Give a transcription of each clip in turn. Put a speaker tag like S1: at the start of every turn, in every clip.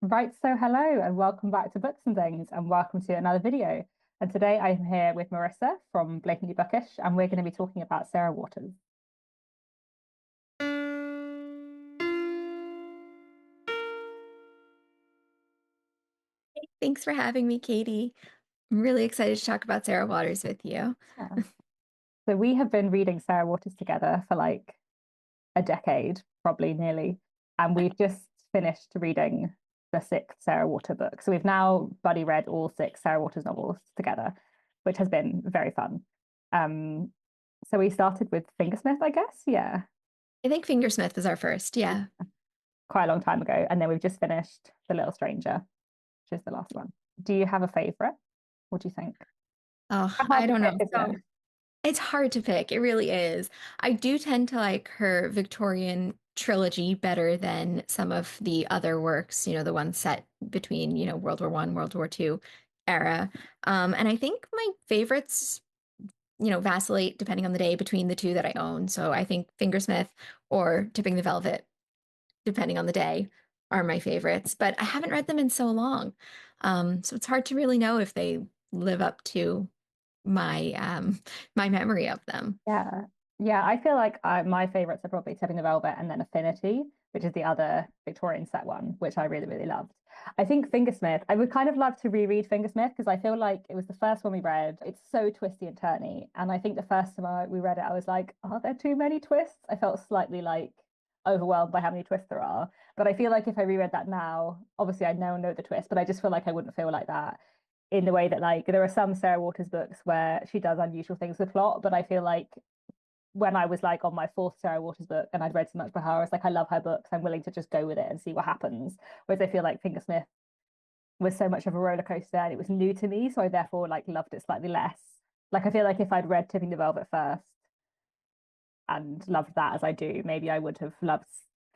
S1: Right, so hello and welcome back to Books and Things and welcome to another video. And today I'm here with Marissa from Blatantly Bookish and we're going to be talking about Sarah Waters.
S2: Thanks for having me, Katie. I'm really excited to talk about Sarah Waters with you.
S1: Yeah. So we have been reading Sarah Waters together for like a decade, probably nearly, and we've just finished reading the sixth Sarah Waters book. So we've now buddy read all six Sarah Waters novels together, which has been very fun. Um, so we started with Fingersmith, I guess. Yeah,
S2: I think Fingersmith was our first. Yeah.
S1: quite a long time ago. And then we've just finished The Little Stranger, which is the last one. Do you have a favorite? What do you think?
S2: Oh,
S1: Hard
S2: I
S1: to
S2: don't
S1: pick,
S2: know.
S1: isn't it?
S2: So it's hard to pick. It really is. I do tend to like her Victorian trilogy better than some of the other works, the ones set between, World War One, World War Two era. And I think my favorites, vacillate depending on the day between the two that I own. So I think Fingersmith or Tipping the Velvet depending on the day, are my favorites, but I haven't read them in so long. So it's hard to really know if they live up to my memory of them.
S1: Yeah. Yeah, I feel like my favorites are probably Tipping the Velvet and then Affinity, which is the other Victorian set one, which I really, really loved. I think Fingersmith, I would kind of love to reread Fingersmith because I feel like it was the first one we read. It's so twisty and turny. And I think the first time we read it, I was like, are there too many twists? I felt slightly like overwhelmed by how many twists there are. But I feel like if I reread that now, obviously I know the twist, but I just feel like I wouldn't feel like that in the way that like there are some Sarah Waters books where she does unusual things with plot, but I feel like when I was like on my fourth Sarah Waters book and I'd read so much by her, I was like, I love her books. I'm willing to just go with it and see what happens. Whereas I feel like Fingersmith was so much of a roller coaster and it was new to me, so I therefore like loved it slightly less. Like I feel like if I'd read Tipping the Velvet first and loved that as I do, maybe I would have loved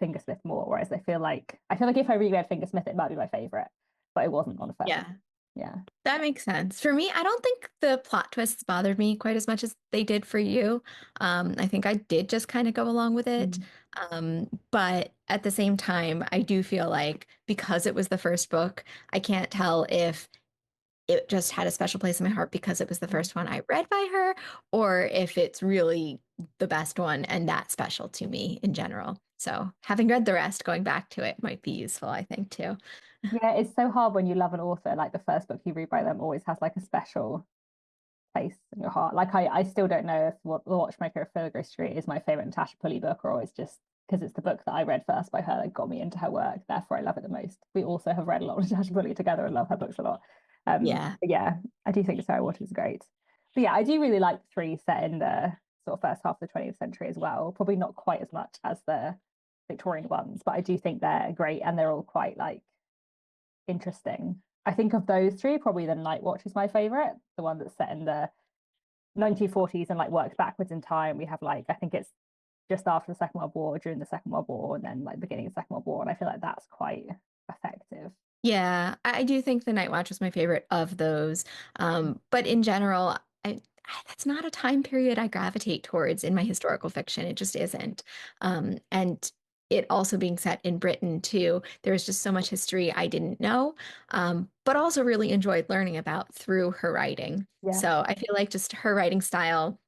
S1: Fingersmith more. Whereas I feel like if I reread Fingersmith, it might be my favorite, but it wasn't on the first.
S2: Yeah,
S1: Yeah.
S2: that makes sense. For me, I don't think the plot twists bothered me quite as much as they did for you. I think I did just kind of go along with it.
S1: Mm.
S2: But at the same time, I do feel like because it was the first book, I can't tell if it just had a special place in my heart because it was the first one I read by her, or if it's really the best one and that special to me in general. So having read the rest, going back to it might be useful, I think, too.
S1: Yeah, it's so hard when you love an author. Like the first book you read by them always has like a special place in your heart. Like I still don't know if what The Watchmaker of Filigree Street is my favorite Natasha Pulley book, or it's just because it's the book that I read first by her that got me into her work. Therefore, I love it the most. We also have read a lot of Natasha Pulley together and love her books a lot.
S2: Yeah.
S1: But yeah, I do think Sarah Waters is great. But yeah, I do really like the three set in the sort of first half of the 20th century as well. Probably not quite as much as the Victorian ones, but I do think they're great and they're all quite like interesting. I think of those three, probably the Night Watch is my favorite, the one that's set in the 1940s and like works backwards in time. We have like I think it's just after the Second World War, during the Second World War, and then like beginning of the Second World War, and I feel like that's quite effective.
S2: Yeah, I do think The Night Watch was my favorite of those. But in general, that's not a time period I gravitate towards in my historical fiction. It just isn't. And it also being set in Britain too, there was just so much history I didn't know, but also really enjoyed learning about through her writing.
S1: Yeah.
S2: So I feel like just her writing style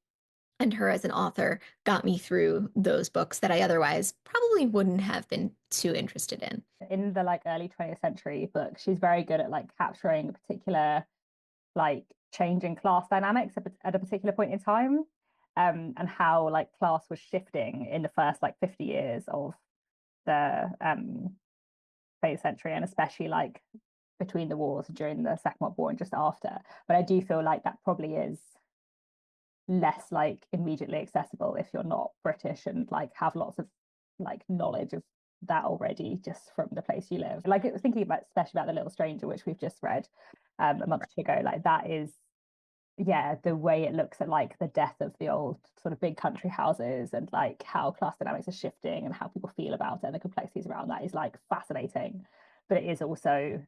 S2: and her as an author got me through those books that I otherwise probably wouldn't have been too interested in.
S1: In the like early 20th century book, she's very good at like capturing a particular like change in class dynamics at a particular point in time, and how like class was shifting in the first like 50 years of the 20th century, and especially like between the wars during the Second World War and just after. But I do feel like that probably is less like immediately accessible if you're not British and like have lots of like knowledge of that already just from the place you live. Like it was thinking about especially about The Little Stranger, which we've just read a month ago. Like that is yeah, the way it looks at like the death of the old sort of big country houses and like how class dynamics are shifting and how people feel about it and the complexities around that is like fascinating. But it is also,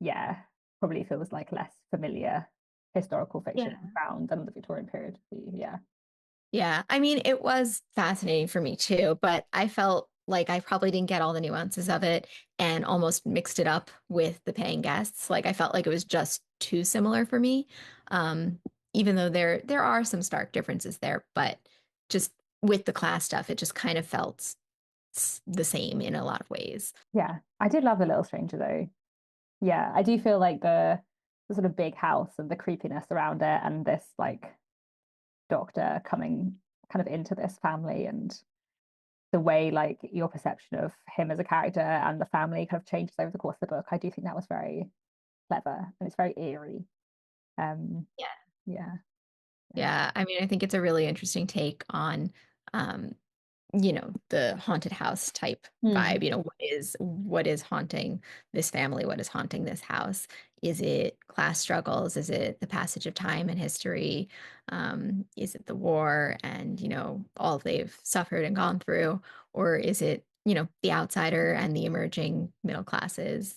S1: yeah, probably feels like less familiar historical fiction
S2: Yeah.
S1: found than the Victorian period. Yeah.
S2: Yeah, I mean, it was fascinating for me too, but I felt Like I probably didn't get all the nuances of it and almost mixed it up with the paying guests. Like I felt like it was just too similar for me. Um, Even though there are some stark differences there, but just with the class stuff, it just kind of felt the same in a lot of ways.
S1: Yeah, I did love The Little Stranger though. Yeah, I do feel like the sort of big house and the creepiness around it and this like doctor coming kind of into this family and the way like your perception of him as a character and the family kind of changes over the course of the book. I do think that was very clever and it's very eerie. Um,
S2: Yeah.
S1: yeah, yeah.
S2: Yeah, I mean, I think it's a really interesting take on um, the haunted house type
S1: Hmm.
S2: vibe. What is haunting this family? What is haunting this house? Is it class struggles? Is it the passage of time and history? Is it the war and all they've suffered and gone through? Or is it the outsider and the emerging middle classes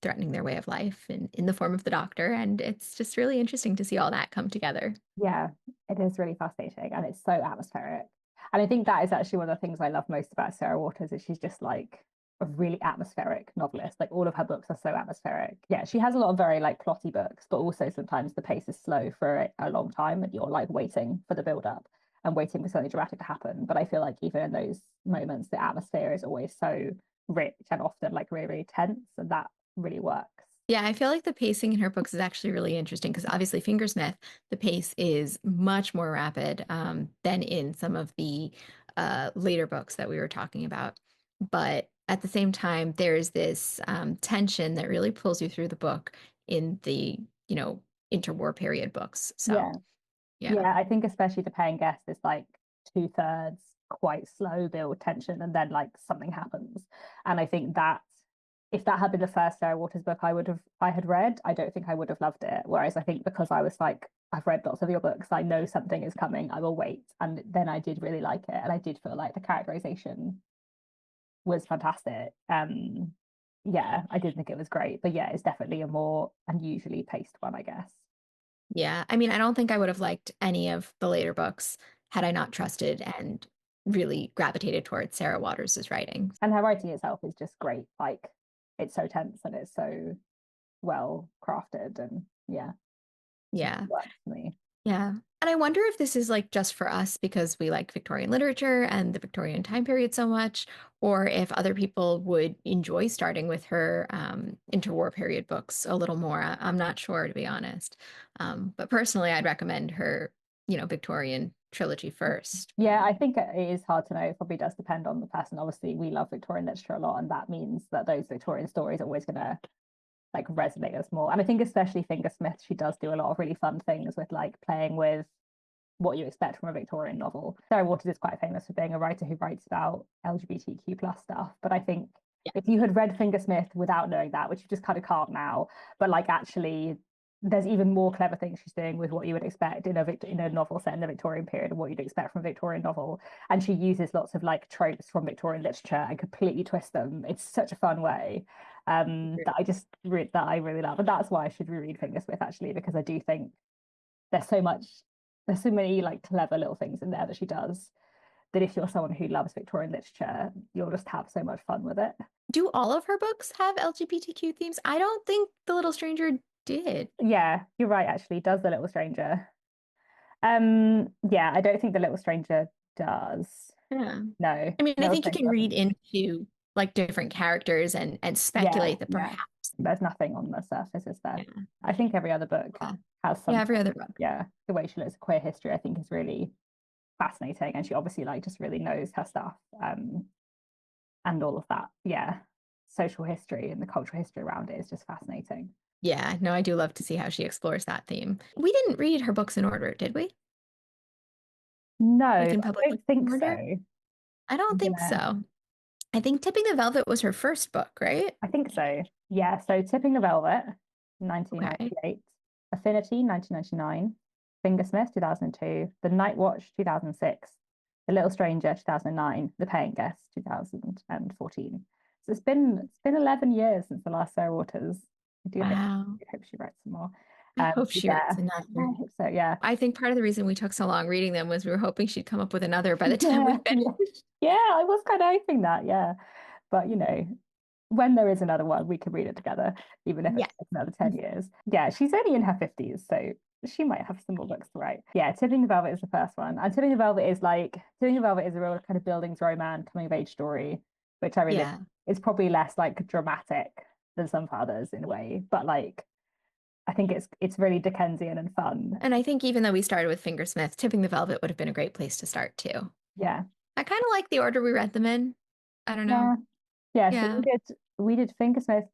S2: threatening their way of life in the form of the doctor? And it's just really interesting to see all that come together.
S1: Yeah, it is really fascinating and it's so atmospheric. And I think that is actually one of the things I love most about Sarah Waters is she's just like a really atmospheric novelist. Like all of her books are so atmospheric. Yeah, she has a lot of very like plotty books, but also sometimes the pace is slow for a long time and you're like waiting for the build up and waiting for something dramatic to happen. But I feel like even in those moments, the atmosphere is always so rich and often like really, really tense, and that really works.
S2: Yeah, I feel like the pacing in her books is actually really interesting because obviously Fingersmith, the pace is much more rapid than in some of the later books that we were talking about. But at the same time, there's this tension that really pulls you through the book in the, interwar period books. So,
S1: Yeah.
S2: yeah.
S1: Yeah, I think especially the paying guest is like two-thirds quite slow build tension and then like something happens. And I think that if that had been the first Sarah Waters book I had read, I don't think I would have loved it. Whereas I think because I was like, I've read lots of your books, I know something is coming, I will wait. And then I did really like it. And I did feel like the characterization was fantastic. Yeah, I did think it was great. But yeah, it's definitely a more unusually paced one, I guess.
S2: Yeah. I mean, I don't think I would have liked any of the later books had I not trusted and really gravitated towards Sarah Waters' writing.
S1: And her writing itself is just great. Like it's so tense and it's so well crafted and yeah, it
S2: Yeah.
S1: works for me.
S2: Yeah. And I wonder if this is like just for us because we like Victorian literature and the Victorian time period so much, or if other people would enjoy starting with her interwar period books a little more. I'm not sure, to be honest. But personally, I'd recommend her, Victorian trilogy first.
S1: Yeah, I think it is hard to know. It probably does depend on the person. Obviously, we love Victorian literature a lot, and that means that those Victorian stories are always going to like resonate us more. And I think especially Fingersmith, she does do a lot of really fun things with like playing with what you expect from a Victorian novel. Sarah Waters is quite famous for being a writer who writes about LGBTQ plus stuff. But I think
S2: Yeah.
S1: if you had read Fingersmith without knowing that, which you just kind of can't now, but like actually there's even more clever things she's doing with what you would expect in a novel set in the Victorian period and what you'd expect from a Victorian novel. And she uses lots of like tropes from Victorian literature and completely twists them. It's such a fun way that I really love. And that's why I should reread Fingersmith actually, because I do think there's so much there's so many like clever little things in there that she does that if you're someone who loves Victorian literature, you'll just have so much fun with it.
S2: Do all of her books have LGBTQ themes? I don't think The Little Stranger did.
S1: Yeah, you're right, actually. Does The Little Stranger? Yeah, I don't think The Little Stranger does.
S2: Yeah.
S1: No,
S2: I mean, I
S1: Little
S2: think you
S1: Stranger
S2: can read
S1: doesn't.
S2: into like different characters and
S1: Yeah,
S2: speculate that
S1: yeah.
S2: perhaps.
S1: There's nothing on the surface, is there?
S2: Yeah.
S1: I think every other book
S2: Yeah.
S1: has
S2: Yeah,
S1: some,
S2: every other book.
S1: yeah, the way she looks at queer history, I think is really fascinating. And she obviously like just really knows her stuff. And all of that. Yeah. Social history and the cultural history around it is just fascinating.
S2: Yeah, no, I do love to see how she explores that theme. We didn't read her books in order, did we?
S1: No,
S2: Like
S1: I
S2: in public
S1: don't
S2: listening
S1: think
S2: order?
S1: so.
S2: I don't think
S1: Yeah,
S2: so. I think Tipping the Velvet was her first book, right?
S1: I think so. Yeah, so Tipping the Velvet,
S2: Okay.
S1: 1998, Affinity, 1999, Fingersmith, 2002, The Night Watch, 2006, The Little Stranger, 2009, The Paying Guest, 2014. So it's been 11 years since the last Sarah Waters. I do
S2: Wow.
S1: hope she writes some more.
S2: I hope she writes
S1: Yeah, I
S2: another.
S1: hope so. Yeah.
S2: I think part of the reason we took so long reading them was we were hoping she'd come up with another by the time we
S1: Yeah, yeah,
S2: finished.
S1: yeah. I was kind of hoping that. Yeah, but when there is another one, we can read it together, even if it
S2: Yeah.
S1: takes another 10 years. Yeah, she's only in her 50s, so she might have some more books to write. Yeah, Tipping the Velvet is the first one, and Tipping the Velvet is a real kind of buildings romance coming of age story, which I really
S2: Yeah.
S1: it's probably less like dramatic than some others in a way, but like I think it's really Dickensian and fun.
S2: And I think even though we started with Fingersmith, Tipping the Velvet would have been a great place to start too.
S1: Yeah,
S2: I kind of like the order we read them in. I don't know.
S1: yeah, yeah. So
S2: Yeah.
S1: we did Fingersmith,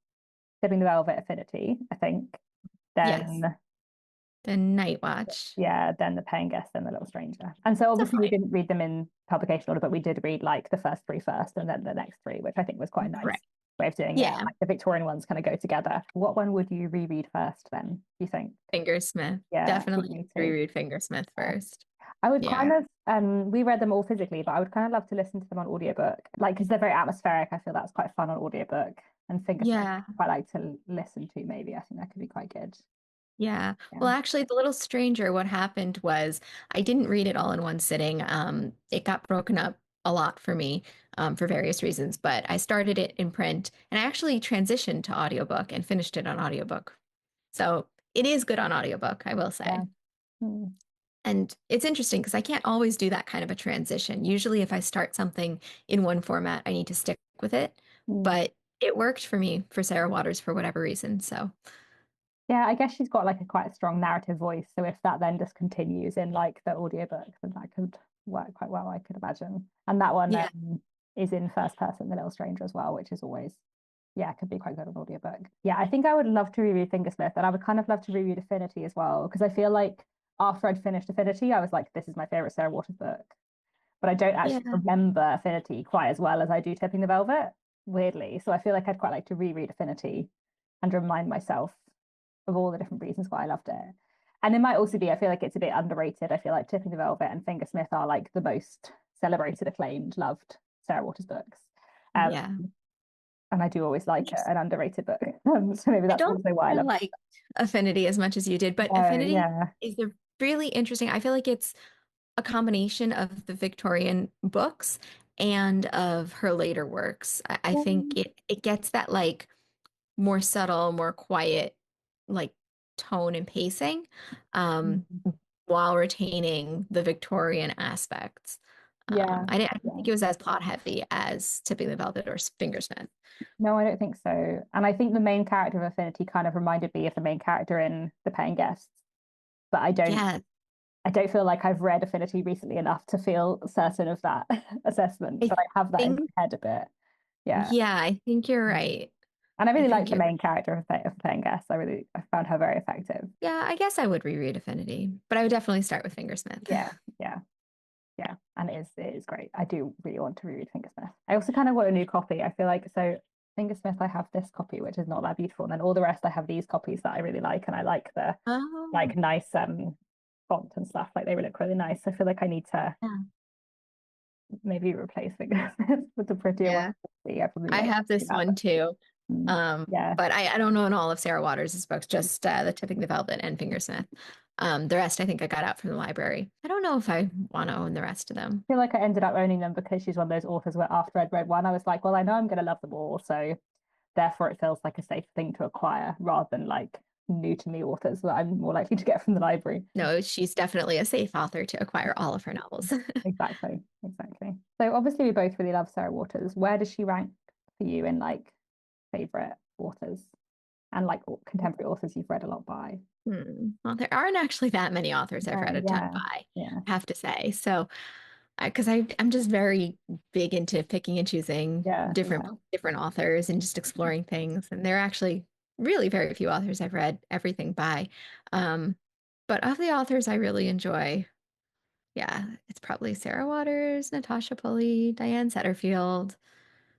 S1: Tipping the Velvet, Affinity, I think.
S2: Yes.
S1: Then
S2: The Night Watch.
S1: yeah, then The Paying Guest, then The Little Stranger. And so
S2: It's a
S1: obviously we
S2: fine.
S1: didn't read them in publication order, but we did read like the first three first and then the next three, which I think was quite a nice
S2: Right.
S1: way of doing it.
S2: Yeah.
S1: Like the Victorian ones kind of go together. What one would you reread first then, do you think?
S2: Fingersmith.
S1: Yeah, I think
S2: Definitely
S1: me too.
S2: reread Fingersmith
S1: Yeah.
S2: first.
S1: I would
S2: Yeah.
S1: kind of we read them all physically, but I would kind of love to listen to them on audiobook. Like because they're very atmospheric. I feel that's quite fun on audiobook. And Fingersmith
S2: Yeah.
S1: I quite like to listen to maybe. I think that could be quite good.
S2: Yeah.
S1: Yeah.
S2: Well, actually, The Little Stranger, what happened was I didn't read it all in one sitting. It got broken up a lot for me for various reasons, but I started it in print and I actually transitioned to audiobook and finished it on audiobook. So it is good on audiobook, I will
S1: Yeah.
S2: say.
S1: Hmm.
S2: And it's interesting because I can't always do that kind of a transition. Usually, if I start something in one format, I need to stick with it.
S1: Hmm.
S2: But it worked for me for Sarah Waters for whatever reason. So,
S1: Yeah, I guess she's got like a quite strong narrative voice. So if that then just continues in like the audiobook, then that could work quite well, I could imagine. And that one
S2: yeah.
S1: is in first person, The Little Stranger as well, which is always, yeah, could be quite good on audiobook. Yeah, I think I would love to reread Fingersmith and I would kind of love to reread Affinity as well, because I feel like after I'd finished Affinity, I was like, this is my favorite Sarah Waters book. But I don't actually
S2: Yeah.
S1: remember Affinity quite as well as I do Tipping the Velvet, weirdly. So I feel like I'd quite like to reread Affinity and remind myself of all the different reasons why I loved it. And it might also be, I feel like it's a bit underrated. I feel like Tipping the Velvet and Fingersmith are like the most celebrated, acclaimed, loved Sarah Waters books. Um,
S2: Yeah.
S1: and I do always like
S2: Interesting.
S1: an underrated book. So maybe
S2: I
S1: that's
S2: don't
S1: also why I
S2: think I
S1: love it.
S2: liked Affinity as much as you did, but
S1: Oh,
S2: Affinity
S1: yeah.
S2: is a really interesting. I feel like it's a combination of the Victorian books and of her later works. I think it gets that like more subtle, more quiet, like tone and pacing, um, while retaining the Victorian aspects.
S1: Yeah.
S2: I don't
S1: Yeah.
S2: think it was as plot heavy as Tipping the Velvet or Fingersmith.
S1: No, I don't think so. And I think the main character of Affinity kind of reminded me of the main character in The Paying Guests. But
S2: Yeah,
S1: I don't feel like I've read Affinity recently enough to feel certain of that assessment,
S2: I
S1: but I have that in
S2: think,
S1: my head a bit. Yeah.
S2: yeah, I think you're
S1: Mm.
S2: right.
S1: And I
S2: I
S1: really like
S2: think
S1: the
S2: you're,
S1: main character of Paying Guests. I found her very effective.
S2: yeah, I guess I would reread Affinity, but I would definitely start with Fingersmith.
S1: Yeah, yeah, yeah. And it is great. I do really want to reread Fingersmith. I also kind of want a new copy. I feel like so Fingersmith, I have this copy which is not that beautiful, and then all the rest I have these copies that I really like, and I like the
S2: Oh,
S1: like nice font and stuff. Like they look really nice. I feel like I need to
S2: yeah.
S1: maybe replace Fingersmith with the prettier one.
S2: Yeah.
S1: Yeah, I probably
S2: I
S1: won't
S2: have
S1: do
S2: this
S1: that.
S2: one too.
S1: Mm, yeah,
S2: But I don't know in all of Sarah Waters' books, just The Tipping the Velvet and Fingersmith. The rest I think I got out from the library. I don't know if I want to own the rest of them.
S1: I feel like I ended up owning them because she's one of those authors where after I'd read one, I was like, well, I know I'm going to love them all, so therefore it feels like a safe thing to acquire rather than like new to me authors that I'm more likely to get from the library.
S2: No, she's definitely a safe author to acquire all of her novels.
S1: Exactly, exactly. So obviously we both really love Sarah Waters. Where does she rank for you in like favorite authors and like contemporary authors you've read a lot by?
S2: Well, there aren't actually that many authors I've read a ton
S1: Yeah,
S2: by,
S1: yeah,
S2: I have to say. So, because I'm just very big into picking and choosing
S1: yeah,
S2: different
S1: yeah.
S2: different authors and just exploring things. And there are actually really very few authors I've read everything by. Um, but of the authors I really enjoy, yeah, it's probably Sarah Waters, Natasha Pulley, Diane Setterfield.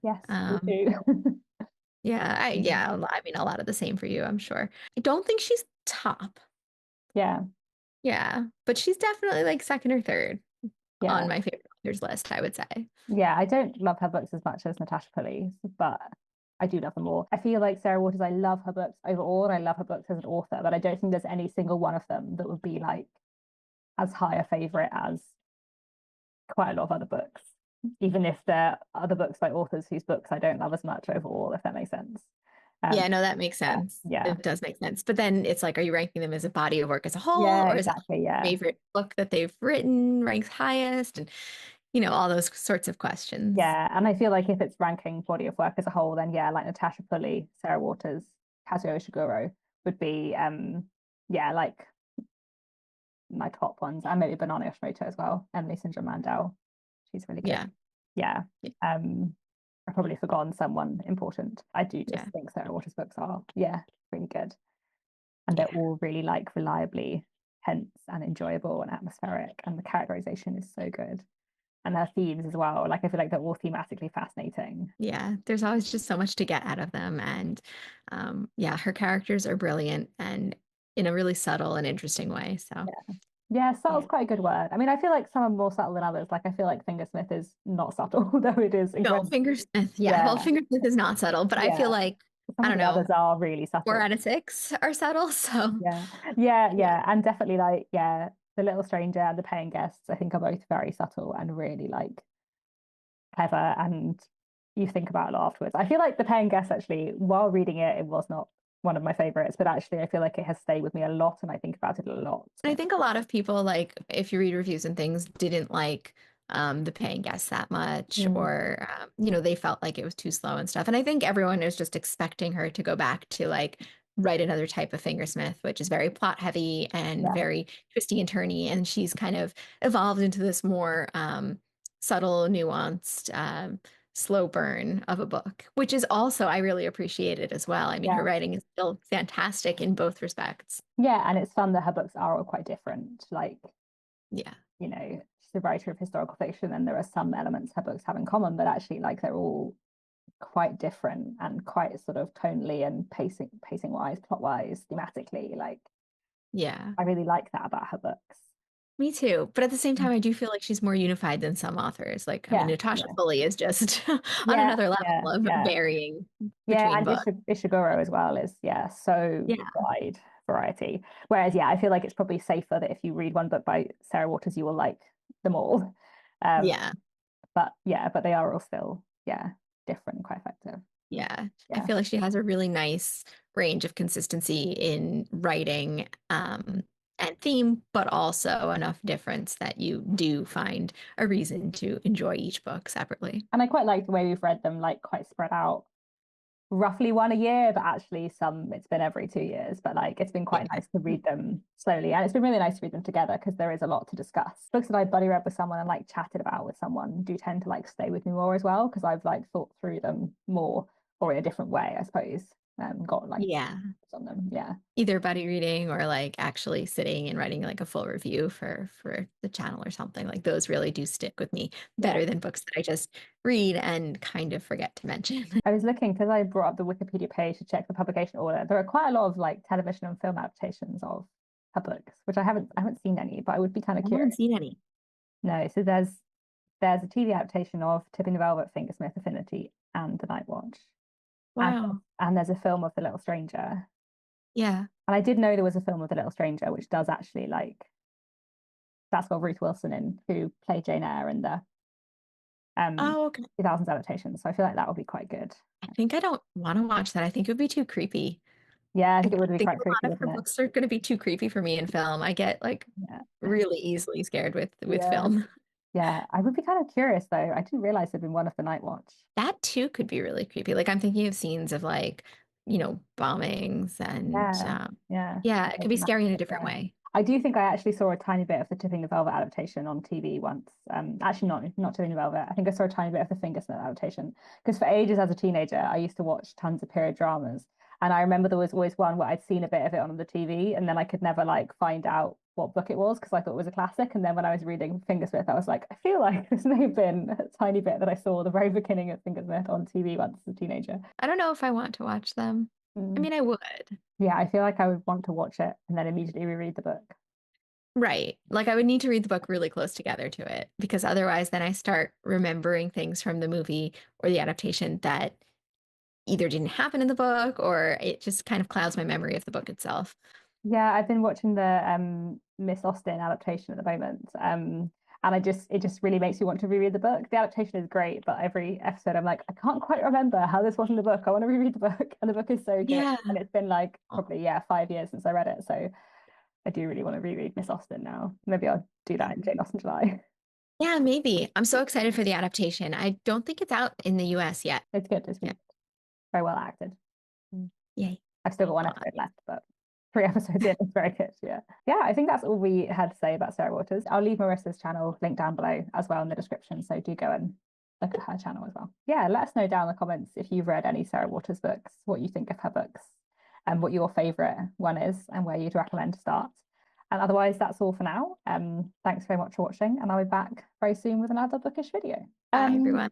S1: Yes, me
S2: Um,
S1: too.
S2: yeah, I mean a lot of the same for you, I'm sure. I don't think she's top.
S1: Yeah,
S2: Yeah, but she's definitely like second or third
S1: yeah.
S2: on my favorite authors list, I would say.
S1: Yeah, I don't love her books as much as Natasha Pulley's, but I do love them all. I feel like Sarah Waters, I love her books overall, and I love her books as an author, but I don't think there's any single one of them that would be like as high a favorite as quite a lot of other books, even if there are other books by authors whose books I don't love as much overall, if that makes sense.
S2: Yeah, no, that makes
S1: Yeah,
S2: sense.
S1: yeah,
S2: It does make sense. But then it's like, are you ranking them as a body of work as a whole,
S1: yeah,
S2: or is it
S1: exactly.
S2: your
S1: Yeah,
S2: favorite book that they've written ranks highest? And, all those sorts of questions.
S1: yeah. And I feel like if it's ranking body of work as a whole, then yeah, like Natasha Pulley, Sarah Waters, Kazuo Ishiguro would be yeah, like my top ones, and maybe Banana Yoshimoto as well. Emily St. John Mandel, she's really good.
S2: Yeah.
S1: Yeah.
S2: Yeah.
S1: I've probably forgotten someone important. I do just
S2: Yeah.
S1: think Sarah Waters' books are, yeah, really good. And they're
S2: Yeah.
S1: all really like reliably tense and enjoyable and atmospheric, and the characterization is so good. And her themes as well. Like I feel like they're all thematically fascinating.
S2: Yeah. There's always just so much to get out of them. And yeah, her characters are brilliant and in a really subtle and interesting way. So,
S1: Yeah. Yeah, subtle's
S2: yeah.
S1: quite a good word. I mean, I feel like some are more subtle than others. Like I feel like Fingersmith is not subtle, though it is
S2: No,
S1: incredible.
S2: Fingersmith. Yeah. Well,
S1: Yeah,
S2: Fingersmith is not subtle, but I feel
S1: yeah.
S2: like,
S1: Some
S2: I
S1: of
S2: don't
S1: the others
S2: know,
S1: are really
S2: four
S1: subtle.
S2: out of six are subtle. So,
S1: Yeah, yeah,
S2: yeah.
S1: yeah. And definitely like, yeah, The Little Stranger and The Paying Guests, I think are both very subtle and really like clever, and you think about it afterwards. I feel like The Paying Guests actually, while reading it, it was not one of my favorites, but actually I feel like it has stayed with me a lot and I think about it a lot.
S2: And I think a lot of people, like, if you read reviews and things, didn't like the paying guests that much,
S1: Mm,
S2: or they felt like it was too slow and stuff. And I think everyone is just expecting her to go back to like write another type of Fingersmith, which is very plot heavy and
S1: yeah,
S2: very twisty and turny. And she's kind of evolved into this more subtle, nuanced, slow burn of a book, which is also, I really appreciate it as well. I mean, her
S1: yeah.
S2: writing is still fantastic in both respects.
S1: Yeah, and it's fun that her books are all quite different. Like,
S2: Yeah.
S1: she's a writer of historical fiction, and there are some elements her books have in common, but actually, like, they're all quite different and quite sort of tonally and pacing wise, plot wise, thematically. Like,
S2: Yeah.
S1: I really like that about her books.
S2: Me too. But at the same
S1: Mm.
S2: time, I do feel like she's more unified than some authors. Like, I mean,
S1: Yeah,
S2: Natasha
S1: yeah,
S2: Pulley is just on
S1: yeah,
S2: another
S1: yeah,
S2: level of
S1: yeah,
S2: varying
S1: yeah.
S2: between
S1: And
S2: books.
S1: Ishiguro as well is, yeah, so
S2: Yeah.
S1: wide variety. Whereas, yeah, I feel like it's probably safer that if you read one book by Sarah Waters, you will like them all. Um,
S2: Yeah.
S1: but yeah, but they are all still, yeah, different and quite effective.
S2: Yeah. I
S1: Yeah.
S2: feel like she has a really nice range of consistency in writing and theme, but also enough difference that you do find a reason to enjoy each book separately.
S1: And I quite like the way we've read them, like quite spread out, roughly one a year, but actually some it's been every 2 years. But like it's been quite
S2: Yeah.
S1: nice to read them slowly. And it's been really nice to read them together because there is a lot to discuss. Books that I buddy read with someone and like chatted about with someone do tend to like stay with me more as well because I've like thought through them more or in a different way, I suppose. Got like
S2: Yeah.
S1: on them. Yeah.
S2: Either buddy reading or like actually sitting and writing like a full review for the channel or something. Like those really do stick with me
S1: Yeah.
S2: better than books that I just read and kind of forget to mention.
S1: I was looking because I brought up the Wikipedia page to check the publication order. There are quite a lot of like television and film adaptations of her books, which I haven't seen any, but I would be kind of
S2: I haven't
S1: curious.
S2: seen any.
S1: No, so there's a TV adaptation of Tipping the Velvet, Fingersmith, Affinity, and The Night Watch, and
S2: Wow.
S1: and there's a film of The Little Stranger.
S2: Yeah.
S1: And I did know there was a film of The Little Stranger, which does actually like that's got Ruth Wilson in, who played Jane Eyre in the um
S2: Oh, okay.
S1: 2000s adaptation. So I feel like that would be quite good.
S2: I think I don't want to watch that. I think it would be too creepy.
S1: Yeah, I
S2: I
S1: think it would be
S2: think
S1: quite
S2: a
S1: creepy,
S2: lot of her
S1: wouldn't it?
S2: books are going to be too creepy for me in film. I get like
S1: Yeah.
S2: really easily scared with
S1: Yeah.
S2: film.
S1: Yeah. I would be kind of curious though. I didn't realize there'd been one of The Night Watch.
S2: That too could be really creepy. Like I'm thinking of scenes of like, bombings and
S1: Yeah. Yeah.
S2: yeah, it could be scary in a different
S1: Yeah.
S2: way.
S1: I do think I actually saw a tiny bit of the Tipping the Velvet adaptation on TV once. Actually, not Tipping the Velvet. I think I saw a tiny bit of the Fingersmith adaptation because for ages as a teenager, I used to watch tons of period dramas, and I remember there was always one where I'd seen a bit of it on the TV, and then I could never like find out what book it was because I thought it was a classic. And then when I was reading Fingersmith, I was like, I feel like this may have been a tiny bit that I saw the very beginning of Fingersmith on TV once as a teenager.
S2: I don't know if I want to watch them. I
S1: Mm.
S2: mean, I would.
S1: Yeah, I feel like I would want to watch it and then immediately reread the book.
S2: Right. Like I would need to read the book really close together to it because otherwise then I start remembering things from the movie or the adaptation that either didn't happen in the book or it just kind of clouds my memory of the book itself.
S1: Yeah, I've been watching the Miss Austen adaptation at the moment. And it just really makes me want to reread the book. The adaptation is great, but every episode I'm like, I can't quite remember how this was in the book. I want to reread the book. And the book is so good.
S2: Yeah.
S1: And it's been like probably, yeah, 5 years since I read it. So I do really want to reread Miss Austen now. Maybe I'll do that in Jane Austen July.
S2: Yeah, maybe. I'm so excited for the adaptation. I don't think it's out in the US yet.
S1: It's good. It's
S2: Yeah.
S1: very well acted.
S2: Yay.
S1: I've still got one episode left, but 3 episodes in, it's very good. Yeah. Yeah, I think that's all we had to say about Sarah Waters. I'll leave Marissa's channel linked down below as well in the description. So do go and look at her channel as well. Yeah, let us know down in the comments if you've read any Sarah Waters books, what you think of her books, and what your favourite one is, and where you'd recommend to start. And otherwise, that's all for now. Thanks very much for watching, and I'll be back very soon with another bookish video.
S2: Bye, everyone.